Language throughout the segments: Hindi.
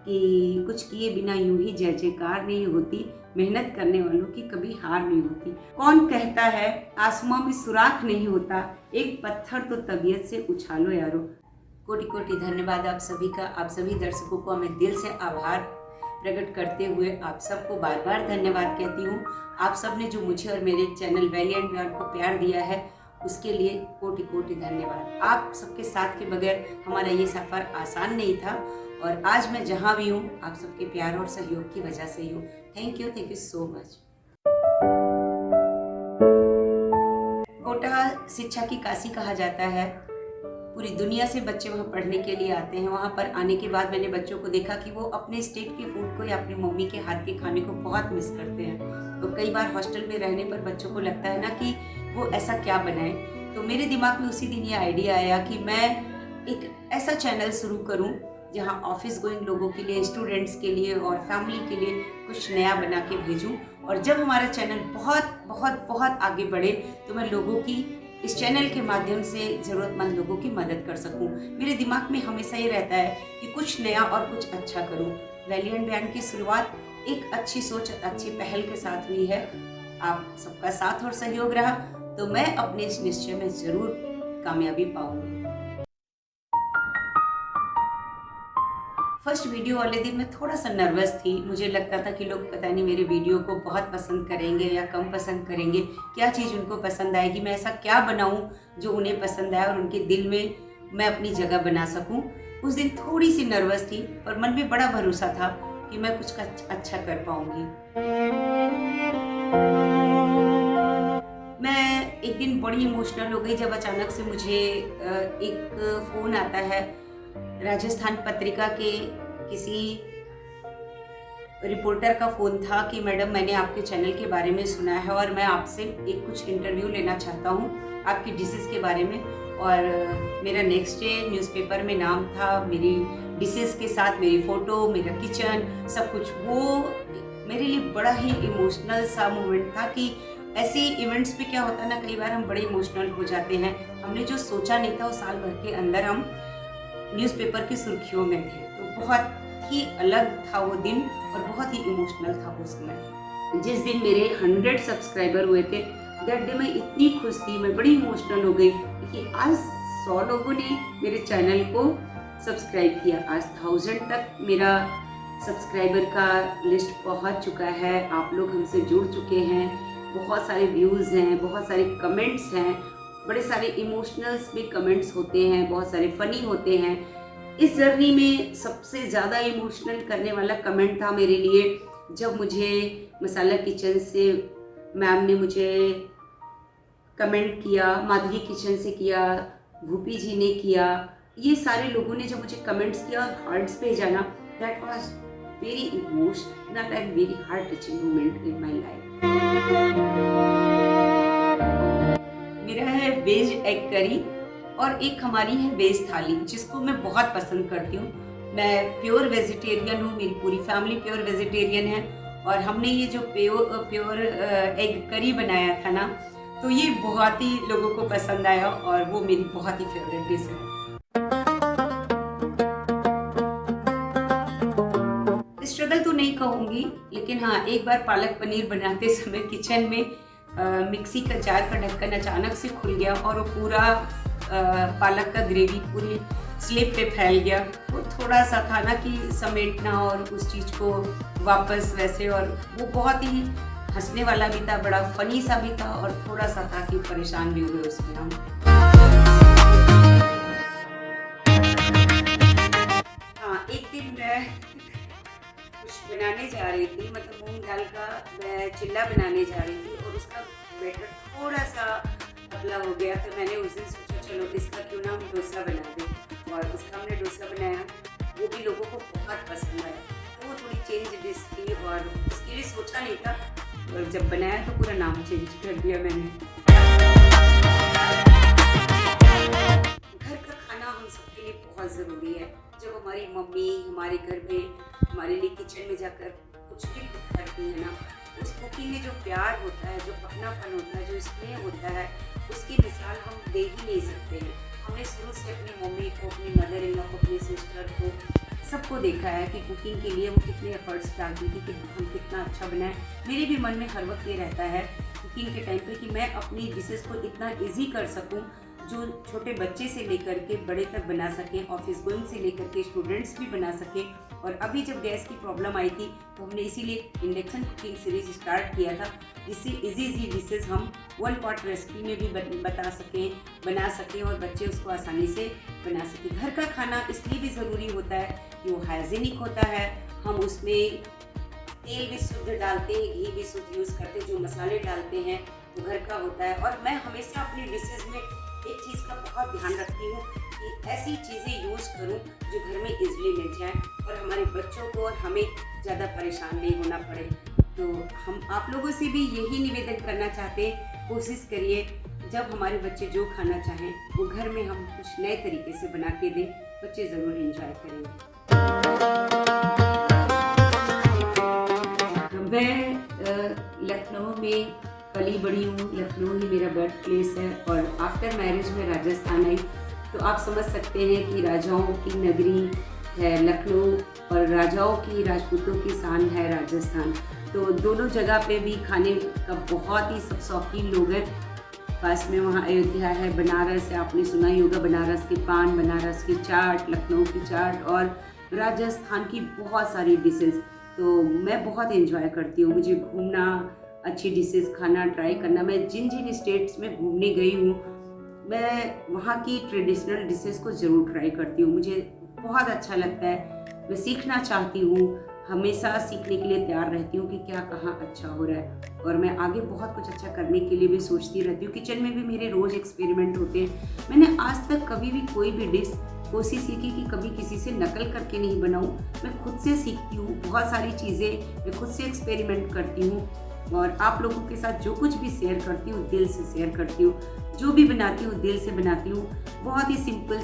कि कुछ किए बिना यूं ही जय जयकार नहीं होती, मेहनत करने वालों की कभी हार नहीं होती। कौन कहता है आसमां में सुराख नहीं होता, एक पत्थर तो तबीयत से उछालो यारो। कोटि कोटि धन्यवाद आप सभी का। आप सभी दर्शकों को मैं दिल से आभार प्रकट करते हुए आप सबको बार बार धन्यवाद कहती हूँ। आप सब ने जो मुझे और मेरे चैनल वैलिएंट बियॉन्ड को प्यार दिया है उसके लिए कोटि कोटि धन्यवाद। आप सबके साथ के बगैर हमारा ये सफ़र आसान नहीं था और आज मैं जहाँ भी हूँ आप सबके प्यार और सहयोग की वजह से ही हूँ। Thank you so much. Kota शिक्षा की काशी कहा जाता है। पूरी दुनिया से बच्चे वहाँ पढ़ने के लिए आते हैं। वहाँ पर आने के बाद मैंने बच्चों को देखा कि वो अपने स्टेट के फूड को या अपनी मम्मी के हाथ के खाने को बहुत मिस करते हैं। तो कई बार हॉस्टल में रहने पर बच्चों को लगता है ना कि वो ऐसा क्या बनाए। तो मेरे दिमाग में उसी दिन ये आइडिया आया कि मैं एक ऐसा चैनल शुरू करूँ जहाँ ऑफिस गोइंग लोगों के लिए, स्टूडेंट्स के लिए और फैमिली के लिए कुछ नया बना के भेजूँ। और जब हमारा चैनल बहुत बहुत बहुत आगे बढ़े तो मैं लोगों की इस चैनल के माध्यम से ज़रूरतमंद लोगों की मदद कर सकूं। मेरे दिमाग में हमेशा ये रहता है कि कुछ नया और कुछ अच्छा करूं। वैलिएंट बियॉन्ड की शुरुआत एक अच्छी सोच, अच्छी पहल के साथ हुई है। आप सबका साथ और सहयोग रहा तो मैं अपने इस निश्चय में ज़रूर कामयाबी पाऊंगी। फर्स्ट वीडियो वाले दिन मैं थोड़ा सा नर्वस थी। मुझे लगता था कि लोग पता नहीं मेरे वीडियो को बहुत पसंद करेंगे या कम पसंद करेंगे, क्या चीज़ उनको पसंद आएगी, मैं ऐसा क्या बनाऊं जो उन्हें पसंद आए और उनके दिल में मैं अपनी जगह बना सकूं। उस दिन थोड़ी सी नर्वस थी पर मन में बड़ा भरोसा था कि मैं कुछ अच्छा कर पाऊंगी। मैं एक दिन बड़ी इमोशनल हो गई जब अचानक से मुझे एक फ़ोन आता है। राजस्थान पत्रिका के किसी रिपोर्टर का फ़ोन था कि मैडम मैंने आपके चैनल के बारे में सुना है और मैं आपसे एक कुछ इंटरव्यू लेना चाहता हूँ आपकी डिशेज़ के बारे में। और मेरा नेक्स्ट डे न्यूज़पेपर में नाम था, मेरी डिशेज़ के साथ मेरी फ़ोटो, मेरा किचन, सब कुछ। वो मेरे लिए बड़ा ही इमोशनल सा मोमेंट था कि ऐसे इवेंट्स पे क्या होता है ना, कई बार हम बड़े इमोशनल हो जाते हैं। हमने जो सोचा नहीं था वो साल भर के अंदर हम न्यूज़पेपर की सुर्खियों में थे। तो बहुत ही अलग था वो दिन और बहुत ही इमोशनल था उस समय। जिस दिन मेरे 100 सब्सक्राइबर हुए थे दैट डे मैं इतनी खुश थी, मैं बड़ी इमोशनल हो गई कि आज 100 लोगों ने मेरे चैनल को सब्सक्राइब किया। आज 1000 तक मेरा सब्सक्राइबर का लिस्ट पहुंच चुका है। आप लोग हमसे जुड़ चुके हैं, बहुत सारे व्यूज़ हैं, बहुत सारे कमेंट्स हैं, बड़े सारे इमोशनल्स भी कमेंट्स होते हैं, बहुत सारे फ़नी होते हैं। इस जर्नी में सबसे ज़्यादा इमोशनल करने वाला कमेंट था मेरे लिए जब मुझे मसाला किचन से मैम ने मुझे कमेंट किया, माधुरी किचन से किया, भूपी जी ने किया। ये सारे लोगों ने जब मुझे कमेंट्स किया और हार्ट्स भेजा ना, that was very emotional and very heart touching moment in my life. मेरा है वेज एग करी और एक हमारी है वेज थाली जिसको मैं बहुत पसंद करती हूँ। मैं प्योर वेजिटेरियन हूँ, मेरी पूरी फैमिली प्योर वेजिटेरियन है और हमने ये जो प्योर एग करी बनाया था ना, तो ये बहुत ही लोगों को पसंद आया और वो मेरी बहुत ही फेवरेट डिश है। स्ट्रगल तो नहीं कहूँगी, लेकिन हाँ, एक बार पालक पनीर बनाते समय किचन में मिक्सी का जार का ढक्कन अचानक से खुल गया और वो पूरा पालक का ग्रेवी पूरी स्लेब पे फैल गया। वो थोड़ा सा था ना कि समेटना और उस चीज़ को वापस वैसे, और वो बहुत ही हंसने वाला भी था, बड़ा फनी सा भी था और थोड़ा सा था कि परेशान भी हुए उसमें हम। हाँ, एक दिन मैं कुछ बनाने जा रही थी, मतलब मूंग दाल का मैं चिल्ला बनाने जा रही थी और उसका बैटर थोड़ा सा पतला हो गया। तो मैंने उस दिन सोचा चलो इसका क्यों ना हम डोसा बना दें, और उसका हमने डोसा बनाया, वो भी लोगों को बहुत पसंद आया। तो वो थोड़ी चेंज डिश थी और उसके लिए सोचा नहीं था, और जब बनाया तो पूरा नाम चेंज कर दिया मैंने। घर का खाना हम सबके लिए बहुत ज़रूरी है। जब हमारी मम्मी हमारे घर में हमारे लिए किचन में जाकर कुछ भी कुक करती है ना, उस कुकिंग में जो प्यार होता है, जो अपनापन होता है, जो स्नेह होता है, उसकी मिसाल हम दे ही नहीं सकते हैं। हमने शुरू से अपनी मम्मी को, अपनी मदर इन लॉ को, अपनी सिस्टर को सबको देखा है कि कुकिंग के लिए वो कितने एफर्ट्स डालती थी कि हम कितना अच्छा बनाएं। मेरे भी मन में हर वक्त ये रहता है कुकिंग के टाइम पे कि मैं अपनी डिशेस को इतना इजी कर सकूं जो छोटे बच्चे से लेकर के बड़े तक बना सकें, ऑफिस गोइंग से लेकर के स्टूडेंट्स भी बना सकें। और अभी जब गैस की प्रॉब्लम आई थी तो हमने इसीलिए इंडक्शन कुकिंग सीरीज स्टार्ट किया था, जिससे इजी डिशेस हम 1 पॉट रेसिपी में भी बना सकें और बच्चे उसको आसानी से बना सकें। घर का खाना इसलिए भी ज़रूरी होता है कि वो हाइजीनिक होता है, हम उसमें तेल भी शुद्ध डालते हैं, घी भी शुद्ध यूज़ करते हैं, जो मसाले डालते हैं वो घर का होता है। और मैं हमेशा अपनी डिशेस में एक चीज़ का बहुत ध्यान रखती हूँ कि ऐसी चीज़ें यूज़ करूँ जो घर में इजीली मिल जाएं और हमारे बच्चों को और हमें ज़्यादा परेशान नहीं होना पड़े। तो हम आप लोगों से भी यही निवेदन करना चाहते हैं, कोशिश करिए जब हमारे बच्चे जो खाना चाहें वो घर में हम कुछ नए तरीके से बना के दें, बच्चे ज़रूर एंजॉय करेंगे। मैं लखनऊ में पली बड़ी हूँ, लखनऊ ही मेरा बर्थ प्लेस है और आफ्टर मैरिज में राजस्थान आई। तो आप समझ सकते हैं कि राजाओं की नगरी है लखनऊ और राजाओं की, राजपूतों की शान है राजस्थान। तो दोनों जगह पे भी खाने का बहुत ही सब शौकीन लोग हैं। पास में वहाँ अयोध्या है, बनारस है, आपने सुना ही होगा बनारस के पान, बनारस की चाट, लखनऊ की चाट और राजस्थान की बहुत सारी डिशेस। तो मैं बहुत एंजॉय करती हूँ, मुझे घूमना, अच्छी डिशेस खाना, ट्राई करना। मैं जिन जिन स्टेट्स में घूमने गई हूँ मैं वहाँ की ट्रेडिशनल डिशेस को ज़रूर ट्राई करती हूँ, मुझे बहुत अच्छा लगता है। मैं सीखना चाहती हूँ, हमेशा सीखने के लिए तैयार रहती हूँ कि क्या कहाँ अच्छा हो रहा है और मैं आगे बहुत कुछ अच्छा करने के लिए भी सोचती रहती हूँ। किचन में भी मेरे रोज़ एक्सपेरिमेंट होते हैं। मैंने आज तक कभी भी कोई भी डिश कोशिश ये की कि कभी किसी से नकल करके नहीं बनाऊँ। मैं खुद से सीखती हूँ, बहुत सारी चीज़ें मैं खुद से एक्सपेरिमेंट करती हूँ और आप लोगों के साथ जो कुछ भी शेयर करती हूँ दिल से शेयर करती हूँ, जो भी बनाती हूँ दिल से बनाती हूँ। बहुत ही सिंपल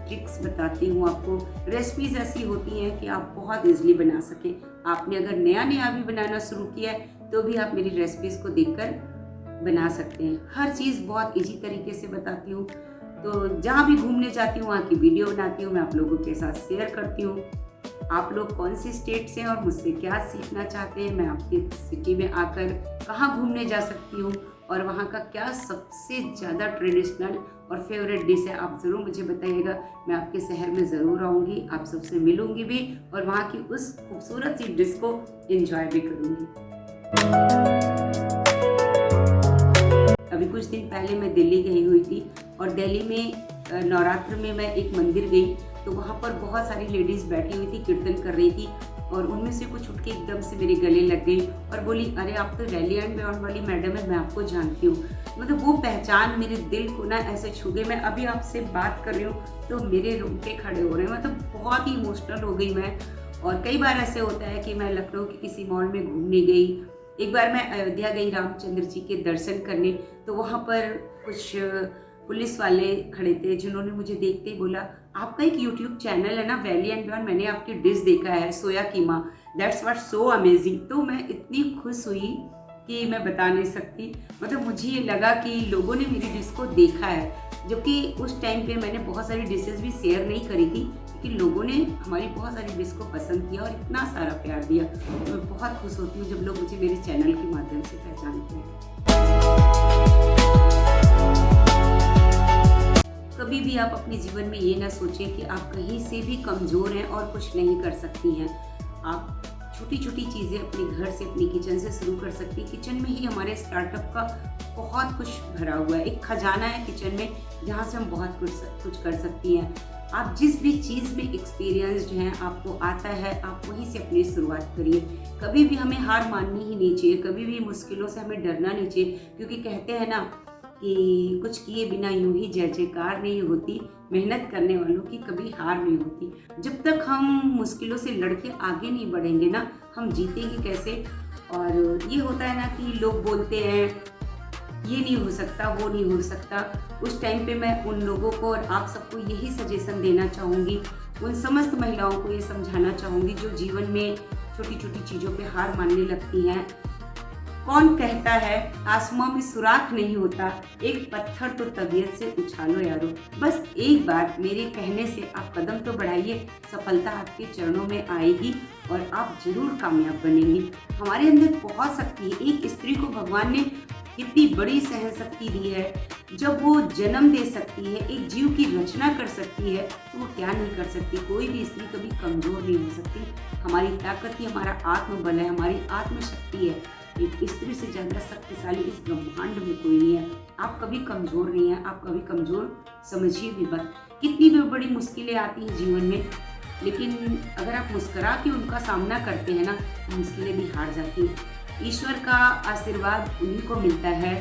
ट्रिक्स बताती हूँ आपको। रेसिपीज़ ऐसी होती हैं कि आप बहुत इजीली बना सकें। आपने अगर नया भी बनाना शुरू किया है तो भी आप मेरी रेसिपीज़ को देखकर बना सकते हैं। हर चीज़ बहुत इजी तरीके से बताती हूँ। तो जहाँ भी घूमने जाती हूँ वहाँ की वीडियो बनाती हूँ, मैं आप लोगों के साथ शेयर करती हूँ। आप लोग कौन सी स्टेट से हैं और मुझसे क्या सीखना चाहते हैं, मैं आपकी सिटी में आकर कहाँ घूमने जा सकती हूँ और वहाँ का क्या सबसे ज़्यादा ट्रेडिशनल और फेवरेट डिश है, आप ज़रूर मुझे बताइएगा। मैं आपके शहर में ज़रूर आऊँगी, आप सबसे मिलूँगी भी और वहाँ की उस खूबसूरत सी डिश को एंजॉय भी करूँगी। अभी कुछ दिन पहले मैं दिल्ली गई हुई थी और दिल्ली में नवरात्र में मैं एक मंदिर गई तो वहाँ पर बहुत सारी लेडीज़ बैठी हुई थी, कीर्तन कर रही थी और उनमें से कुछ उठ के एकदम से मेरे गले लग गई और बोली, अरे आप तो रैली एंड बियॉन्ड वाली मैडम है, मैं आपको जानती हूँ। मतलब वो पहचान मेरे दिल को ना ऐसे छू गई। मैं अभी आपसे बात कर रही हूँ तो मेरे रोंगटे खड़े हो रहे हैं, मतलब बहुत ही इमोशनल हो गई मैं। और कई बार ऐसे होता है कि मैं लखनऊ के किसी मॉल में घूमने गई, एक बार मैं अयोध्या गई रामचंद्र जी के दर्शन करने, तो वहाँ पर कुछ पुलिस वाले खड़े थे जिन्होंने मुझे देखते ही बोला, आपका एक यूट्यूब चैनल है ना वैली एंड बियॉन्ड, मैंने आपकी डिश देखा है सोया कीमा, दैट्स व्हाट सो अमेजिंग। तो मैं इतनी खुश हुई कि मैं बता नहीं सकती। मतलब मुझे ये लगा कि लोगों ने मेरी डिश को देखा है, जबकि उस टाइम पे मैंने बहुत सारी डिशेस भी शेयर नहीं करी थी क्योंकि लोगों ने हमारी बहुत सारी डिश को पसंद किया और इतना सारा प्यार दिया। तो मैं बहुत खुश होती हूँ जब लोग मुझे मेरे चैनल के माध्यम से पहचानते हैं। कभी भी आप अपने जीवन में ये ना सोचें कि आप कहीं से भी कमज़ोर हैं और कुछ नहीं कर सकती हैं। आप छोटी छोटी चीज़ें अपने घर से, अपनी किचन से शुरू कर सकती हैं। किचन में ही हमारे स्टार्टअप का बहुत कुछ भरा हुआ है, एक खजाना है किचन में जहाँ से हम बहुत कुछ कर सकती हैं। आप जिस भी चीज़ में एक्सपीरियंस्ड हैं, आपको आता है, आप वहीं से अपनी शुरुआत करिए। कभी भी हमें हार माननी ही नहीं चाहिए, कभी भी मुश्किलों से हमें डरना नहीं चाहिए, क्योंकि कहते हैं ना कि कुछ किए बिना यूं ही जय जयकार नहीं होती, मेहनत करने वालों की कभी हार नहीं होती। जब तक हम मुश्किलों से लड़के आगे नहीं बढ़ेंगे ना, हम जीतेंगे कैसे। और ये होता है ना कि लोग बोलते हैं ये नहीं हो सकता, वो नहीं हो सकता। उस टाइम पे मैं उन लोगों को और आप सबको यही सजेशन देना चाहूँगी, उन समस्त महिलाओं को ये समझाना चाहूँगी जो जीवन में छोटी छोटी चीज़ों पे हार मानने लगती हैं कौन कहता है आसमां में सुराख नहीं होता, एक पत्थर तो तबीयत से उछालो यारो। बस एक बार मेरे कहने से आप कदम तो बढ़ाइए, सफलता आपके चरणों में आएगी और आप जरूर कामयाब बनेंगी। हमारे अंदर बहुत शक्ति है। एक स्त्री को भगवान ने कितनी बड़ी सहन शक्ति दी है। जब वो जन्म दे सकती है, एक जीव की रचना कर सकती है, तो वो क्या नहीं कर सकती। कोई भी स्त्री कभी कमजोर नहीं हो सकती। हमारी ताकत ही हमारा आत्मबल है, हमारी आत्मशक्ति है। एक स्त्री से ज़्यादा शक्तिशाली इस ब्रह्मांड में कोई नहीं है। आप कभी कमजोर नहीं हैं, आप कभी कमजोर समझिए भी मत। कितनी भी बड़ी मुश्किलें आती हैं जीवन में, लेकिन अगर आप मुस्कुरा के उनका सामना करते हैं ना, तो मुश्किलें भी हार जाती हैं। ईश्वर का आशीर्वाद उन्हीं को मिलता है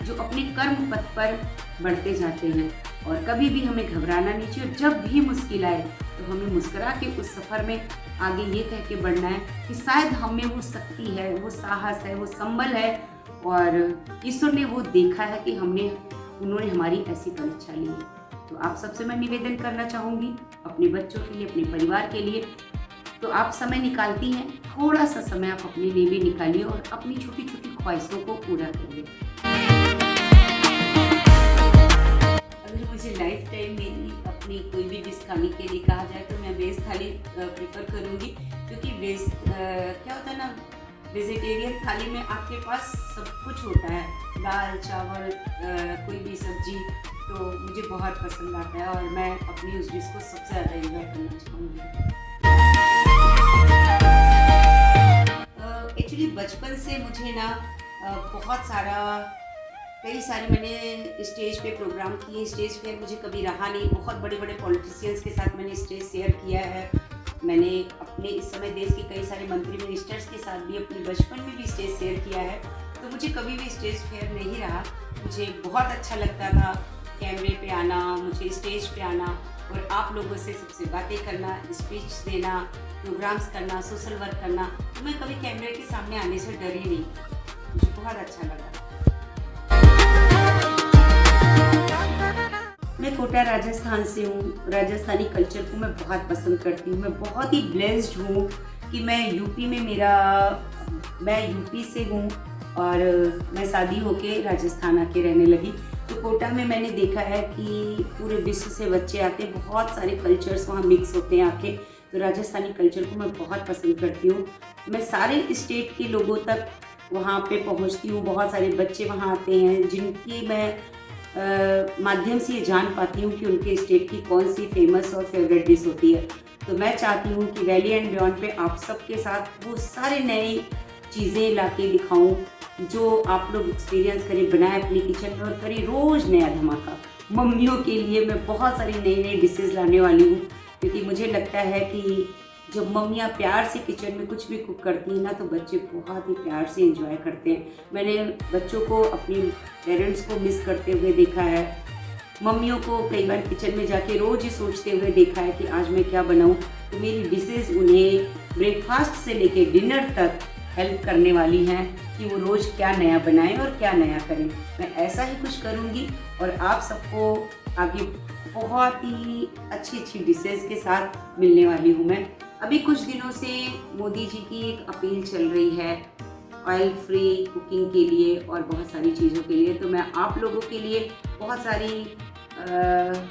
जो अपने कर्म पथ पर बढ़ते जाते हैं। और कभी भी हमें घबराना नहीं चाहिए। जब भी मुश्किल आए तो हमें मुस्कुरा के उस सफ़र में आगे ये कह के बढ़ना है कि शायद हमें वो शक्ति है, वो साहस है, वो संबल है, और ईश्वर ने वो देखा है कि उन्होंने हमारी ऐसी परीक्षा ली है। तो आप सबसे मैं निवेदन करना चाहूँगी, अपने बच्चों के लिए, अपने परिवार के लिए, तो आप समय निकालती हैं, थोड़ा सा समय आप अपने लिए भी निकालिए और अपनी छोटी छोटी ख्वाहिशों को पूरा करिए। अगर मुझे लाइफ टाइम मेरी अपनी कोई भी डिश खाने के लिए कहा जाए तो मैं वेज थाली प्रेफर करूँगी, क्योंकि वेज क्या होता है ना, वेजिटेरियन थाली में आपके पास सब कुछ होता है, दाल चावल कोई भी सब्जी, तो मुझे बहुत पसंद आता है और मैं अपनी उस डिश को सबसे ज़्यादा एंजॉय करना चाहूँगी। एक्चुअली बचपन से मुझे ना कई सारे मैंने स्टेज पे प्रोग्राम किए। स्टेज पे मुझे कभी रहा नहीं। बहुत बड़े बड़े पॉलिटिशियंस के साथ मैंने स्टेज शेयर किया है। मैंने अपने इस समय देश के कई सारे मंत्री मिनिस्टर्स के साथ भी अपने बचपन में भी स्टेज शेयर किया है। तो मुझे कभी भी स्टेज फेयर नहीं रहा। मुझे बहुत अच्छा लगता था कैमरे पे आना, मुझे स्टेज पे आना और आप लोगों से सबसे बातें करना, स्पीच देना, प्रोग्राम्स करना, सोशल वर्क करना। तो मैं कभी कैमरे के सामने आने से डरी नहीं। मुझे बहुत अच्छा लगा। मैं कोटा राजस्थान से हूँ। राजस्थानी कल्चर को मैं बहुत पसंद करती हूँ। मैं बहुत ही ब्लेस्ड हूँ कि मैं यूपी से हूँ और मैं शादी होके राजस्थान आके रहने लगी। तो कोटा में मैंने देखा है कि पूरे विश्व से बच्चे आते, बहुत सारे कल्चर्स वहाँ मिक्स होते हैं आके। तो राजस्थानी कल्चर को मैं बहुत पसंद करती हूँ। मैं सारे स्टेट के लोगों तक वहाँ पे पहुँचती हूँ। बहुत सारे बच्चे वहाँ आते हैं जिनकी मैं माध्यम से ये जान पाती हूँ कि उनके स्टेट की कौन सी फेमस और फेवरेट डिश होती है। तो मैं चाहती हूँ कि वैली एंड बियॉन्ड पे आप सबके साथ वो सारे नई चीज़ें ला के दिखाऊँ जो आप लोग एक्सपीरियंस करें, बनाएं अपनी किचन में और करें रोज़ नया धमाका। मम्मियों के लिए मैं बहुत सारी नई नई डिशेज़ लाने वाली हूँ, क्योंकि मुझे लगता है कि जब मम्मियाँ प्यार से किचन में कुछ भी कुक करती हैं ना, तो बच्चे बहुत ही प्यार से एंजॉय करते हैं। मैंने बच्चों को अपनी पेरेंट्स को मिस करते हुए देखा है। मम्मियों को कई बार किचन में जाके रोज़ ही सोचते हुए देखा है कि आज मैं क्या बनाऊँ। तो मेरी डिशेज़ उन्हें ब्रेकफास्ट से लेके डिनर तक हेल्प करने वाली हैं कि वो रोज़ क्या नया बनाएं और क्या नया करें। मैं ऐसा ही कुछ करूँगी और आप सबको आगे बहुत ही अच्छी अच्छी डिशेज़ के साथ मिलने वाली हूँ मैं। अभी कुछ दिनों से मोदी जी की एक अपील चल रही है ऑयल फ्री कुकिंग के लिए और बहुत सारी चीज़ों के लिए। तो मैं आप लोगों के लिए बहुत सारी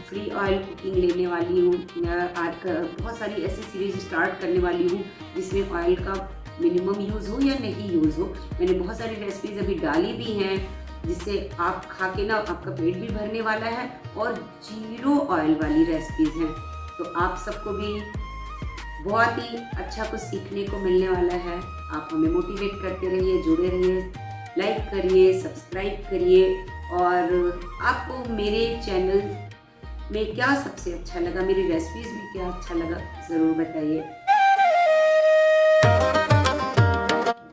फ्री ऑयल कुकिंग लेने वाली हूँ। बहुत सारी ऐसी सीरीज स्टार्ट करने वाली हूँ जिसमें ऑयल का मिनिमम यूज़ हो या नहीं यूज़ हो। मैंने बहुत सारी रेसिपीज़ अभी डाली भी हैं जिससे आप खा के ना आपका पेट भी भरने वाला है और 0 ऑयल वाली रेसिपीज़ हैं। तो आप सबको भी बहुत ही अच्छा कुछ सीखने को मिलने वाला है। आप हमें मोटिवेट करते रहिए, जुड़े रहिए, लाइक करिए, सब्सक्राइब करिए। और आपको मेरे चैनल में क्या सबसे अच्छा लगा, मेरी रेसिपीज़ में क्या अच्छा लगा, ज़रूर बताइए।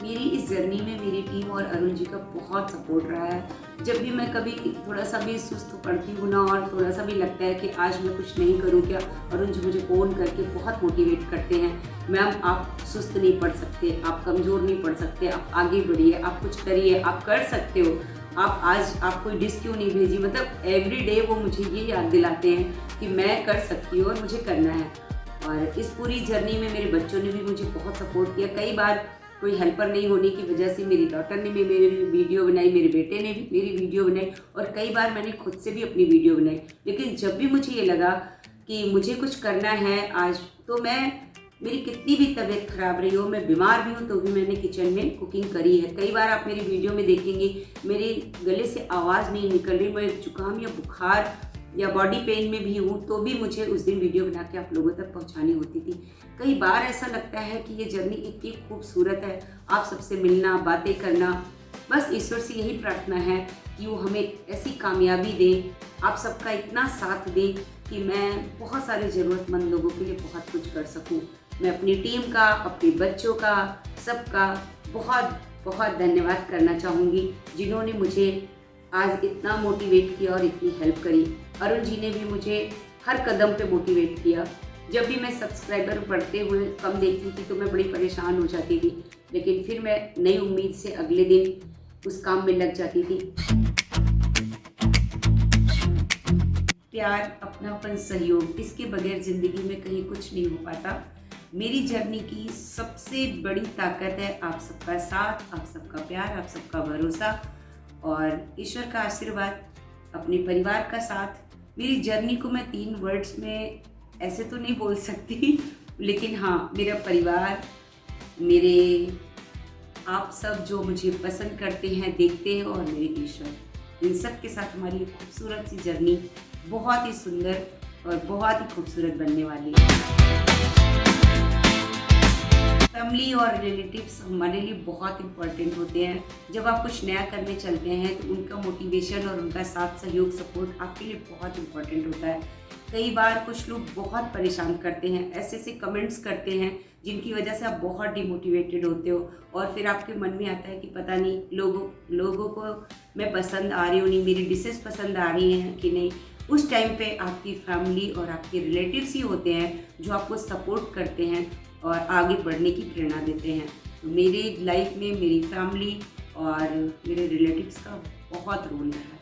मेरी इस जर्नी में मेरी टीम और अरुण जी का बहुत सपोर्ट रहा है। जब भी मैं कभी थोड़ा सा भी सुस्त पड़ती हूँ ना और थोड़ा सा भी लगता है कि आज मैं कुछ नहीं करूँ क्या, अरुण जी मुझे फ़ोन करके बहुत मोटिवेट करते हैं। मैम आप सुस्त नहीं पड़ सकते, आप कमज़ोर नहीं पड़ सकते, आप आगे बढ़िए, आप कुछ करिए, आप कर सकते हो। आप कोई डिश क्यों नहीं भेजी। मतलब एवरी डे वो मुझे ये याद दिलाते हैं कि मैं कर सकती हूँ और मुझे करना है। और इस पूरी जर्नी में मेरे बच्चों ने भी मुझे बहुत सपोर्ट किया। कई बार कोई हेल्पर नहीं होने की वजह से मेरी डॉटर ने भी मेरी वीडियो बनाई, मेरे बेटे ने भी मेरी वीडियो बनाई और कई बार मैंने खुद से भी अपनी वीडियो बनाई। लेकिन जब भी मुझे ये लगा कि मुझे कुछ करना है आज, तो मेरी कितनी भी तबीयत खराब रही हो, मैं बीमार भी हूँ तो भी मैंने किचन में कुकिंग करी है। कई बार आप मेरी वीडियो में देखेंगे मेरे गले से आवाज़ नहीं निकल रही, मैं जुकाम या बुखार या बॉडी पेन में भी हूँ तो भी मुझे उस दिन वीडियो बना के आप लोगों तक पहुँचानी होती थी। कई बार ऐसा लगता है कि ये जर्नी इतनी खूबसूरत है, आप सबसे मिलना, बातें करना, बस ईश्वर से यही प्रार्थना है कि वो हमें ऐसी कामयाबी दे, आप सबका इतना साथ दे कि मैं बहुत सारे ज़रूरतमंद लोगों के लिए बहुत कुछ कर सकूं। मैं अपनी टीम का, अपने बच्चों का, सबका बहुत बहुत धन्यवाद करना चाहूँगी जिन्होंने मुझे आज इतना मोटिवेट किया और इतनी हेल्प करी। अरुण जी ने भी मुझे हर कदम पे मोटिवेट किया। जब भी मैं सब्सक्राइबर बढ़ते हुए कम देखती थी तो मैं बड़ी परेशान हो जाती थी, लेकिन फिर मैं नई उम्मीद से अगले दिन उस काम में लग जाती थी। प्यार, अपनापन, सहयोग, इसके बगैर ज़िंदगी में कहीं कुछ नहीं हो पाता। मेरी जर्नी की सबसे बड़ी ताकत है आप सबका साथ, आप सबका प्यार, आप सबका भरोसा और ईश्वर का आशीर्वाद, अपने परिवार का साथ। मेरी जर्नी को मैं 3 वर्ड्स में ऐसे तो नहीं बोल सकती, लेकिन हाँ, मेरा परिवार, मेरे आप सब जो मुझे पसंद करते हैं, देखते हैं और मेरे ईश्वर, इन सब के साथ हमारी एक खूबसूरत सी जर्नी बहुत ही सुंदर और बहुत ही खूबसूरत बनने वाली है। फैमिली और रिलेटिव्स हमारे लिए बहुत इम्पोर्टेंट होते हैं। जब आप कुछ नया करने चलते हैं तो उनका मोटिवेशन और उनका साथ, सहयोग, सपोर्ट आपके लिए बहुत इम्पोर्टेंट होता है। कई बार कुछ लोग बहुत परेशान करते हैं, ऐसे ऐसे कमेंट्स करते हैं जिनकी वजह से आप बहुत डिमोटिवेटेड होते हो और फिर आपके मन में आता है कि पता नहीं लोगों को मैं पसंद आ रही हूँ नहीं, मेरी डिशेस पसंद आ रही हैं कि नहीं। उस टाइम पे आपकी फैमिली और आपके रिलेटिव्स ही होते हैं जो आपको सपोर्ट करते हैं और आगे बढ़ने की प्रेरणा देते हैं। तो मेरी लाइफ में मेरी फैमिली और मेरे रिलेटिव्स का बहुत रोल रहा है।